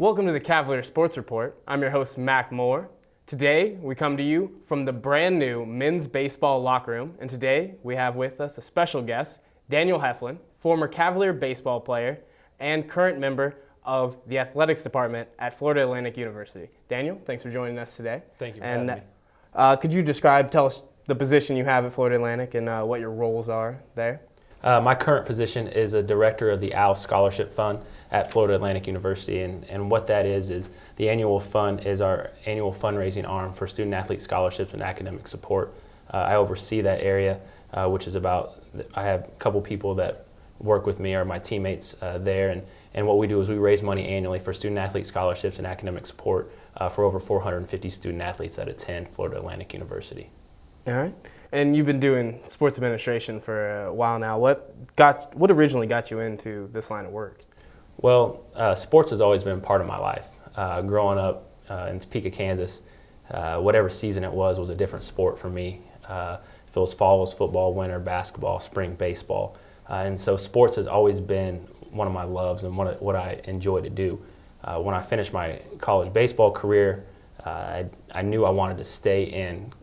Welcome to the Cavalier Sports Report. I'm your host, Mac Moore. Today, we come to you from the brand new men's baseball locker room, and today we have with us a special guest, Daniel Heflin, former Cavalier baseball player and current member of the athletics department at Florida Atlantic University. Daniel, thanks for joining us today. Thank you for having me. Could you tell us the position you have at Florida Atlantic and what your roles are there? My current position is a director of the ALM Scholarship Fund at Florida Atlantic University, and what that is the annual fund is our annual fundraising arm for student-athlete scholarships and academic support. I oversee that area, which is I have a couple people that work with me, or my teammates there, and what we do is we raise money annually for student-athlete scholarships and academic support for over 450 student-athletes that attend Florida Atlantic University. All right. And you've been doing sports administration for a while now. What originally got you into this line of work? Well, sports has always been part of my life. Growing up in Topeka, Kansas, whatever season it was a different sport for me. If it was fall, it was football; winter, basketball; spring, baseball. And so sports has always been one of my loves and what I enjoy to do. When I finished my college baseball career, I knew I wanted to stay in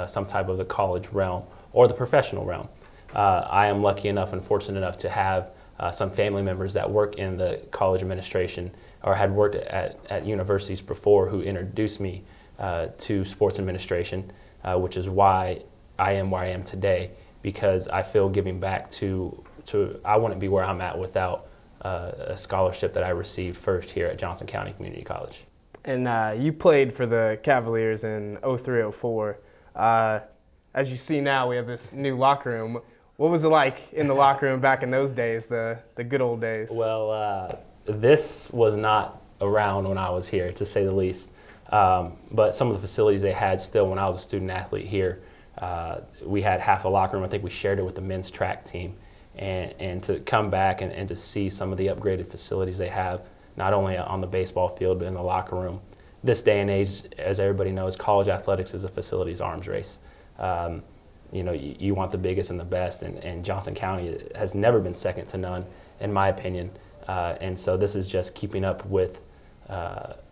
some type of the college realm or the professional realm. I am lucky enough and fortunate enough to have some family members that work in the college administration or had worked at universities before who introduced me to sports administration, which is why I am where I am today, because I feel giving back I wouldn't be where I'm at without a scholarship that I received first here at Johnson County Community College. And you played for the Cavaliers in 03-04. As you see now, we have this new locker room. What was it like in the locker room back in those days, the good old days? Well, this was not around when I was here, to say the least. But some of the facilities they had still when I was a student athlete here, we had half a locker room. I think we shared it with the men's track team. And to come back and to see some of the upgraded facilities they have, not only on the baseball field, but in the locker room. This day and age, as everybody knows, college athletics is a facilities arms race. You want the biggest and the best, and Johnson County has never been second to none, in my opinion. And so this is just keeping up with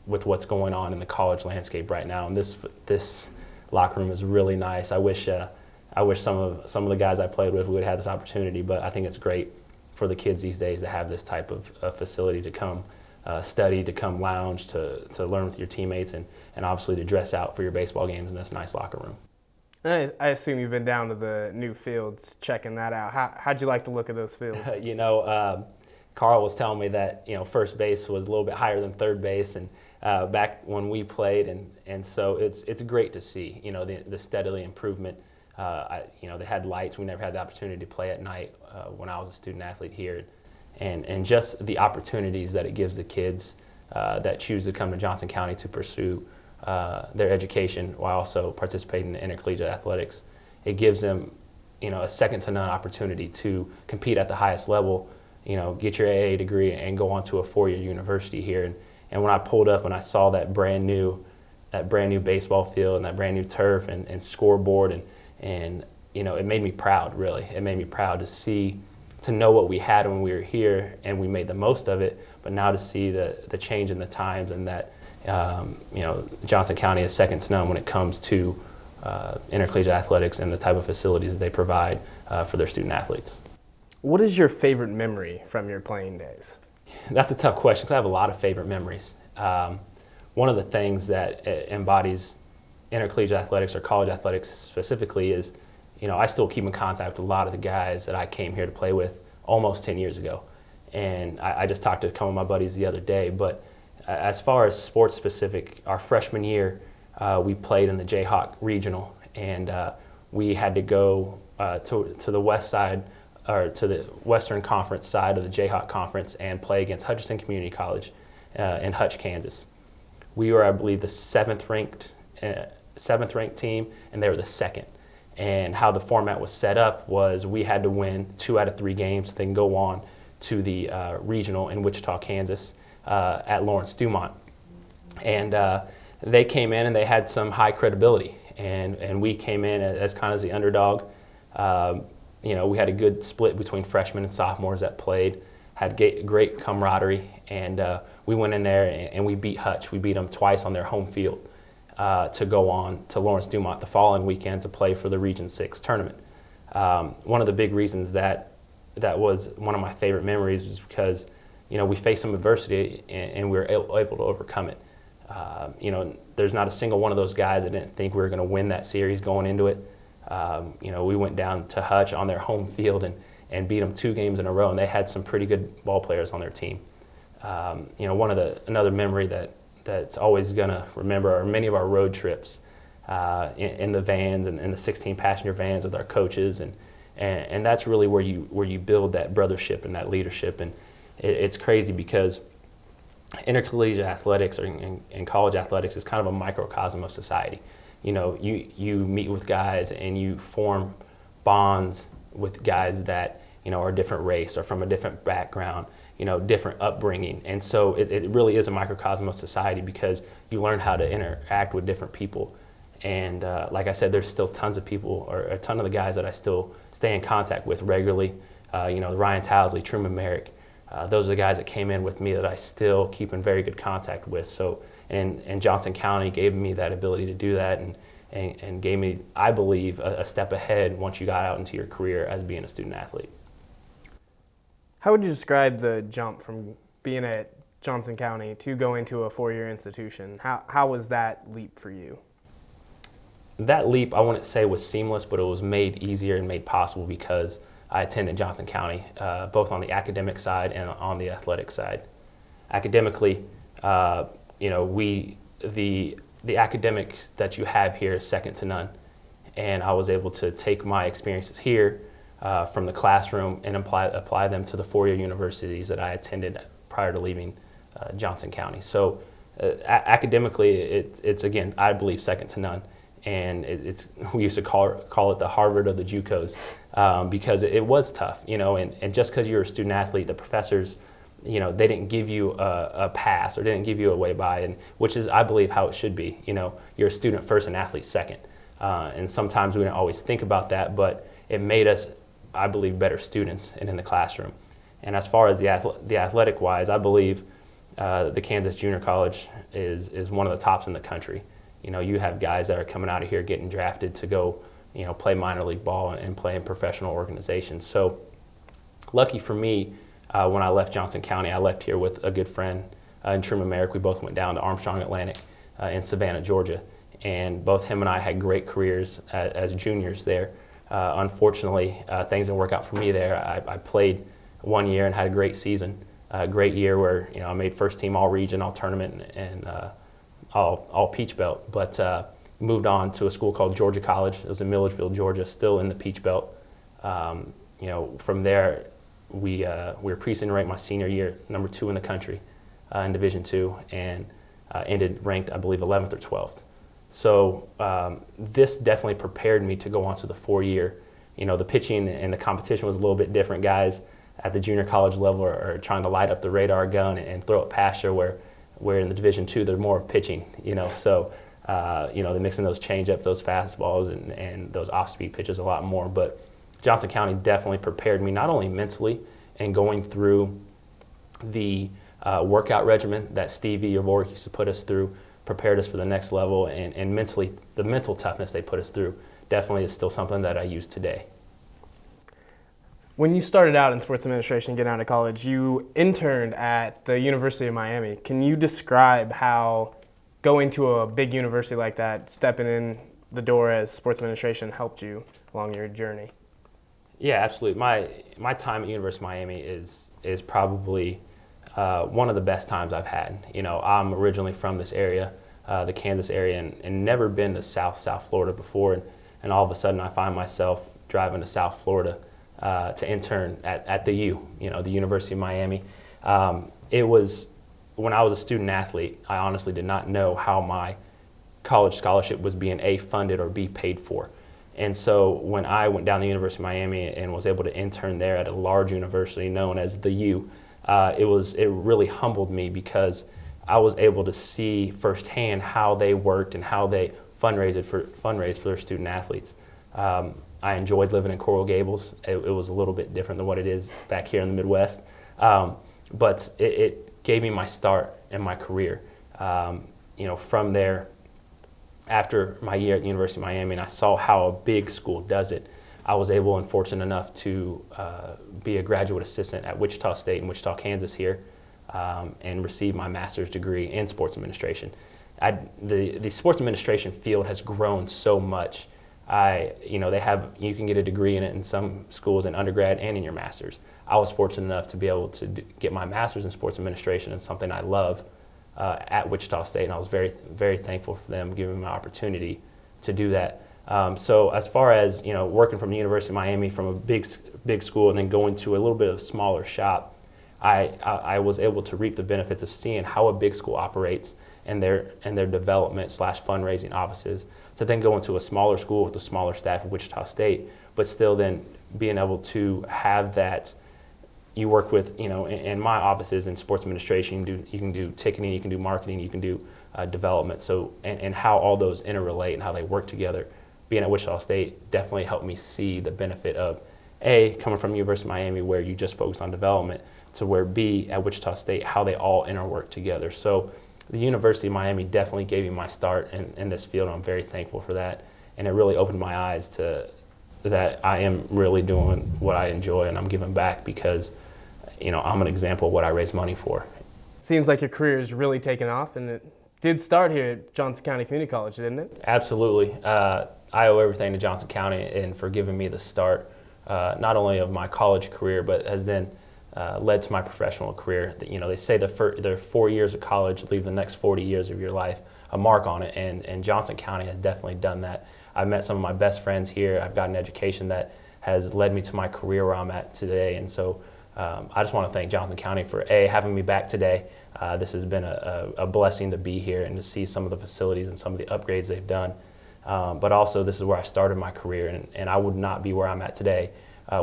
what's going on in the college landscape right now. And this locker room is really nice. I wish some of the guys I played with would have had this opportunity, but I think it's great for the kids these days to have this type of facility to come study, to come lounge, to learn with your teammates, and obviously to dress out for your baseball games in this nice locker room. I assume you've been down to the new fields, checking that out. How'd you like the look of those fields? Carl was telling me that first base was a little bit higher than third base, and back when we played, and so it's great to see the steadily improvement. They had lights. We never had the opportunity to play at night when I was a student athlete here. And just the opportunities that it gives the kids that choose to come to Johnson County to pursue their education while also participating in intercollegiate athletics. It gives them, a second-to-none opportunity to compete at the highest level, get your AA degree and go on to a four-year university here. And when I pulled up and I saw that brand new baseball field and that brand new turf and scoreboard, and it made me proud, really. It made me proud to know what we had when we were here, and we made the most of it, but now to see the change in the times, and that Johnson County is second to none when it comes to intercollegiate athletics and the type of facilities that they provide for their student athletes. What is your favorite memory from your playing days? That's a tough question, because I have a lot of favorite memories. One of the things that embodies intercollegiate athletics, or college athletics specifically, is I still keep in contact with a lot of the guys that I came here to play with almost 10 years ago. And I just talked to a couple of my buddies the other day. But as far as sports specific, our freshman year, we played in the Jayhawk Regional. And we had to go to the west side, or to the Western Conference side of the Jayhawk Conference, and play against Hutchinson Community College in Hutch, Kansas. We were, I believe, the seventh ranked team, and they were the second. And how the format was set up was we had to win 2 out of 3 games so they can go on to the regional in Wichita, Kansas, at Lawrence Dumont. And they came in and they had some high credibility, and we came in as kind of the underdog. We had a good split between freshmen and sophomores that played. had great camaraderie, and we went in there and we beat Hutch. We beat them twice on their home field to go on to Lawrence Dumont the following weekend to play for the Region 6 tournament. One of the big reasons that was one of my favorite memories was because, we faced some adversity and we were able to overcome it. There's not a single one of those guys that didn't think we were going to win that series going into it. We went down to Hutch on their home field and beat them 2 games in a row, and they had some pretty good ball players on their team. Another memory that's always going to remember are many of our road trips in the vans and in the 16-passenger vans with our coaches, and that's really where you build that brothership and that leadership. And it's crazy because intercollegiate athletics and college athletics is kind of a microcosm of society. You meet with guys and you form bonds with guys that are a different race or from a different background, different upbringing. And so it really is a microcosm of society because you learn how to interact with different people. And like I said, there's still tons of people, or a ton of the guys that I still stay in contact with regularly. Ryan Towsley, Truman Merrick, those are the guys that came in with me that I still keep in very good contact with. So, and Johnson County gave me that ability to do that and gave me, I believe, a step ahead once you got out into your career as being a student athlete. How would you describe the jump from being at Johnson County to going to a 4-year institution? How was that leap for you? That leap, I wouldn't say was seamless, but it was made easier and made possible because I attended Johnson County, both on the academic side and on the athletic side. Academically, the academics that you have here is second to none. And I was able to take my experiences here from the classroom and apply them to the 4-year universities that I attended prior to leaving Johnson County. So academically, it's again, I believe, second to none. And we used to call it the Harvard of the JUCOs because it was tough, and just because you're a student athlete, the professors, they didn't give you a pass or didn't give you a way by, and which is, I believe, how it should be. You're a student first and athlete second. And sometimes we didn't always think about that, but it made us, I believe, better students and in the classroom. And as far as the athletic wise, I believe the Kansas Junior College is one of the tops in the country. You have guys that are coming out of here getting drafted to go, play minor league ball and play in professional organizations. So lucky for me, when I left Johnson County, I left here with a good friend in Truman Merrick. We both went down to Armstrong Atlantic in Savannah, Georgia. And both him and I had great careers as juniors there. Unfortunately, things didn't work out for me there. I played 1 year and had a great season, a great year where I made first team all-region, all-tournament, and all Peach Belt, but moved on to a school called Georgia College. It was in Milledgeville, Georgia, still in the Peach Belt. From there, we were precinct ranked my senior year, number 2 in the country in Division II, and ended ranked, I believe, 11th or 12th. So this definitely prepared me to go on to the 4-year. The pitching and the competition was a little bit different. Guys at the junior college level are trying to light up the radar gun and throw it past you, where in the Division II, they're more pitching, so, they're mixing those change-up, those fastballs, and those off-speed pitches a lot more. But Johnson County definitely prepared me, not only mentally and going through the workout regimen that Stevie Yavorik used to put us through, prepared us for the next level, and mentally, the mental toughness they put us through definitely is still something that I use today. When you started out in sports administration, getting out of college, you interned at the University of Miami. Can you describe how going to a big university like that, stepping in the door as sports administration, helped you along your journey? Yeah, absolutely. My time at University of Miami is probably one of the best times I've had. I'm originally from this area, the Kansas area, and never been to South Florida before. And all of a sudden, I find myself driving to South Florida to intern at the the University of Miami. It was, when I was a student athlete, I honestly did not know how my college scholarship was being A, funded, or B, paid for. And so when I went down to the University of Miami and was able to intern there at a large university known as the U, it really humbled me because I was able to see firsthand how they worked and how they fundraised for their student athletes. I enjoyed living in Coral Gables. It was a little bit different than what it is back here in the Midwest. But it gave me my start in my career. From there, after my year at the University of Miami, and I saw how a big school does it, I was able and fortunate enough to be a graduate assistant at Wichita State in Wichita, Kansas here, and receive my master's degree in sports administration. The sports administration field has grown so much. You can get a degree in it in some schools in undergrad and in your master's. I was fortunate enough to be able to get my master's in sports administration, and something I love, at Wichita State, and I was very, very thankful for them giving me my opportunity to do that. So as far as working from the University of Miami, from a big school, and then going to a little bit of a smaller shop, I was able to reap the benefits of seeing how a big school operates and their development / fundraising offices, to then go into a smaller school with a smaller staff at Wichita State, but still then being able to have that. You work with, in my offices in sports administration, you can do ticketing, you can do marketing, you can do development. So, and how all those interrelate and how they work together. Being at Wichita State definitely helped me see the benefit of coming from the University of Miami, where you just focus on development, to where B, at Wichita State, how they all interwork together. So the University of Miami definitely gave me my start in this field, and I'm very thankful for that. And it really opened my eyes to that I am really doing what I enjoy, and I'm giving back because I'm an example of what I raise money for. Seems like your career is really taken off, and it did start here at Johnson County Community College, didn't it? Absolutely. I owe everything to Johnson County and for giving me the start, not only of my college career, but has then led to my professional career. They say the 4 years of college leave the next 40 years of your life a mark on it, and Johnson County has definitely done that. I've met some of my best friends here. I've got an education that has led me to my career where I'm at today, and so I just want to thank Johnson County for having me back today. This has been a blessing to be here and to see some of the facilities and some of the upgrades they've done. But also, this is where I started my career, and I would not be where I'm at today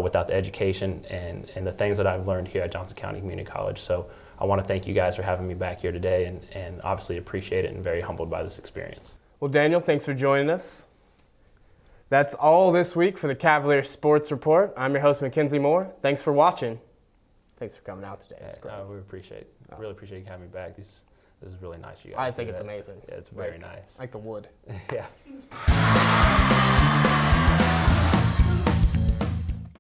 without the education and the things that I've learned here at Johnson County Community College. So I want to thank you guys for having me back here today, and obviously appreciate it and very humbled by this experience. Well, Daniel, thanks for joining us. That's all this week for the Cavalier Sports Report. I'm your host, Mackenzie Moore. Thanks for watching. Thanks for coming out today. It's great. We appreciate it. Really appreciate you having me back. This is really nice. You guys I think it's amazing. Yeah, it's very nice. Like the wood. Yeah.